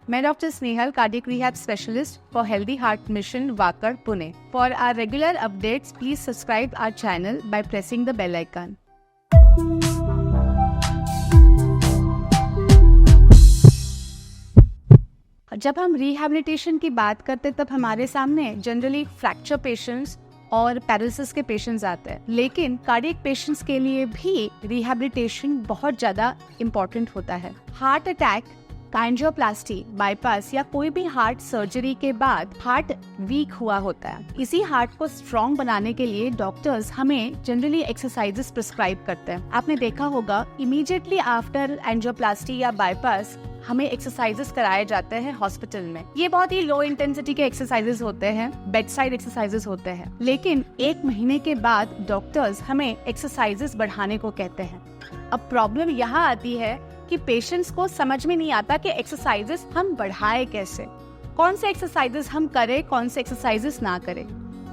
मैं doctor Snehal, cardiac rehab specialist for healthy heart mission Wakad, Pune. For our regular updates, please subscribe our channel by pressing the bell icon. जब हम rehabilitation की बात करते तब हमारे सामने जनरली फ्रैक्चर पेशेंट्स और पैरालिसिस के पेशेंट्स आते हैं, लेकिन कार्डियक पेशेंट्स के लिए भी रिहैबिलिटेशन बहुत ज़्यादा इम्पोर्टेंट होता है। हार्ट अटैक, एंजियोप्लास्टी, बाईपास या कोई भी हार्ट सर्जरी के बाद हार्ट वीक हुआ होता है। इसी हार्ट को स्ट्रॉन्ग बनाने के लिए डॉक्टर्स हमें जनरली एक्सरसाइजेस प्रिस्क्राइब करते हैं। आपने देखा होगा इमीडिएटली आफ्टर एंजियोप्लास्टी या बाईपास हमें एक्सरसाइजेस कराए जाते हैं हॉस्पिटल में। ये बहुत ही लो इंटेंसिटी के एक्सरसाइजेस होते हैं, बेड साइड एक्सरसाइजेस होते हैं, लेकिन 1 महीने के बाद डॉक्टर्स हमें एक्सरसाइजेस बढ़ाने को कहते हैं। अब प्रॉब्लम यहाँ आती है कि पेशेंट्स को समझ में नहीं आता कि एक्सरसाइजेस हम बढ़ाए कैसे, कौन से एक्सरसाइजेस हम करें, कौन से एक्सरसाइजेस ना करें।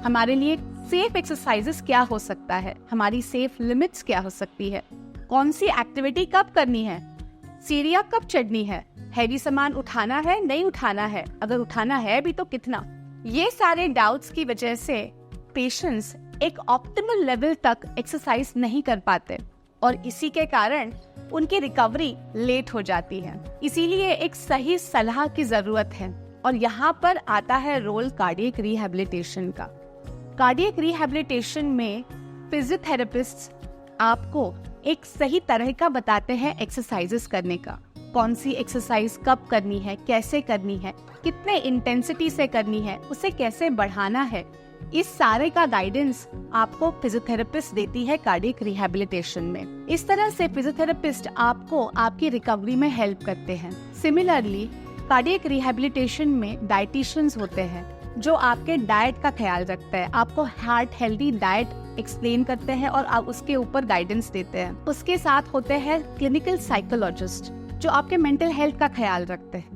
हमारे लिए सेफ एक्सरसाइजेस क्या हो सकता है, हमारी सेफ लिमिट्स क्या हो सकती है, कौन सी एक्टिविटी कब करनी है, सीढ़ियाँ कब चढ़नी है, हैवी सामान उठाना है नहीं उठाना है, अगर उठाना है भी तो कितना। ये सारे डाउट्स की वजह से पेशेंट्स एक ऑप्टिमल लेवल तक एक्सरसाइज नहीं कर पाते और इसी के कारण उनकी रिकवरी लेट हो जाती है। इसीलिए एक सही सलाह की जरूरत है और यहाँ पर आता है रोल कार्डियक रिहैबिलिटेशन का। कार्डियक रिहैबिलिटेशन में फिजियोथेरेपिस्ट आपको एक सही तरह का बताते हैं एक्सरसाइजेस करने का, कौन सी एक्सरसाइज कब करनी है, कैसे करनी है, कितने इंटेंसिटी से करनी है, उसे कैसे बढ़ाना है। इस सारे का गाइडेंस आपको फिजियोथेरेपिस्ट देती है कार्डियक रिहैबिलिटेशन में। इस तरह से फिजियोथेरेपिस्ट आपको आपकी रिकवरी में हेल्प करते हैं। सिमिलरली कार्डियक रिहैबिलिटेशन में डाइटिशियंस होते हैं जो आपके डाइट का ख्याल रखते हैं, आपको हार्ट हेल्दी डाइट एक्सप्लेन करते हैं और आप उसके ऊपर गाइडेंस देते हैं। उसके साथ होते हैं क्लिनिकल साइकोलॉजिस्ट जो आपके मेंटल हेल्थ का ख्याल रखते हैं।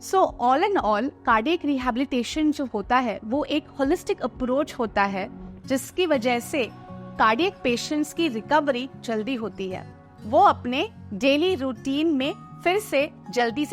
So all and all cardiac rehabilitation जो होता है वो एक होलिस्टिक अप्रोच होता है जिसकी वजह से कार्डियक पेशेंट्स की रिकवरी जल्दी होती है। वो अपने डेली रूटीन में फिर से जल्दी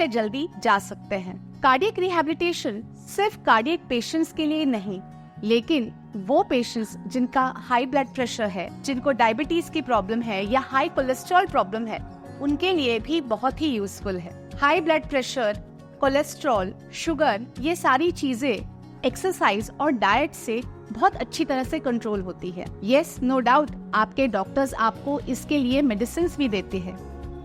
जा सकते हैं। कार्डियक रिहैबिलिटेशन सिर्फ कार्डियक पेशेंट्स के लिए नहीं, लेकिन वो पेशेंट्स जिनका हाई ब्लड प्रेशर है, जिनको डायबिटीज की प्रॉब्लम है या हाई कोलेस्ट्रॉल प्रॉब्लम है, उनके लिए भी बहुत ही यूजफुल है। High blood pressure, cholesterol, sugar, ये सारी चीजें एक्सरसाइज और डाइट से बहुत अच्छी तरह से कंट्रोल होती है। यस, नो डाउट आपके डॉक्टर्स आपको इसके लिए मेडिसिन भी देते हैं,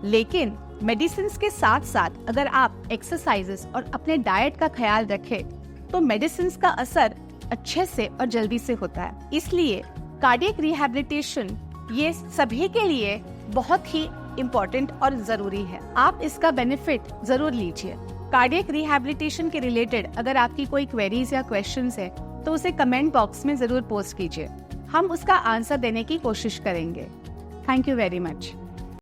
लेकिन मेडिसिन के साथ साथ अगर आप एक्सरसाइजेस और अपने डाइट का ख्याल रखें तो मेडिसिन का असर अच्छे से और जल्दी से होता है। इसलिए कार्डियक रिहैबिलिटेशन ये सभी के लिए बहुत ही इम्पोर्टेंट और जरूरी है। आप इसका बेनिफिट जरूर लीजिए। कार्डियक रिहैबिलिटेशन के रिलेटेड अगर आपकी कोई क्वेरीज या क्वेश्चंस है तो उसे कमेंट बॉक्स में जरूर पोस्ट कीजिए, हम उसका आंसर देने की कोशिश करेंगे। Thank you very much.